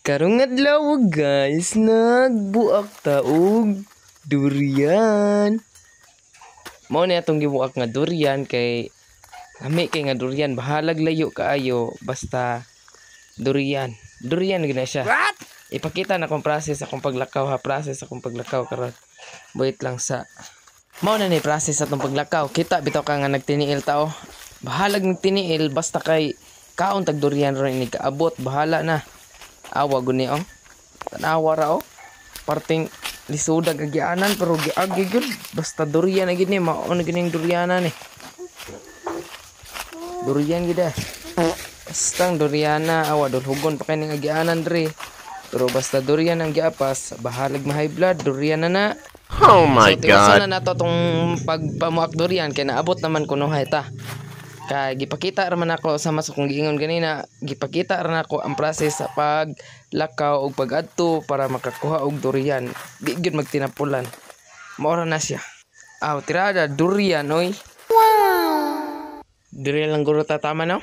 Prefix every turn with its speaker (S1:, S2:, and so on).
S1: Karong adlaw guys, nagbuak ta og durian. Mao ni atong gibuak nga durian kay lami kay nga durian bahalag layo kaayo basta durian. Durian gina siya.
S2: What?
S1: Ipakita na akong process akong paglakaw ha, process akong paglakaw karon. Wait lang sa. Mao na ni process atong paglakaw. Kita bitaw ka nga nagtiniil tao. Bahalag nagtiniil basta kay kaon tag durian ron ni kaabot bahala na. Awa guni oh. Tanawa ra oh. Parting lisudag agianan pero giagi gyud basta durian na gid ni mao na gining durianan ni. Durian gid ah. Basta durian na awa dulhugon pa kay ning agianan dre. Pero basta durian ang giapas bahalag ma high blood durian na na.
S2: Oh my
S1: So,
S2: God.
S1: tiwason na nato tong pagpamuak durian kay naabot naman kuno ta. Kay gipakita ra man ako sa mas kung giingon ganina, gipakita ra nako ang process sa paglakaw og pag-adto para makakuha og durian. Di gyud magtinapulan. Mao ra na siya. Aw, tirada durian oy. Wow. Durian lang guro ta tama no?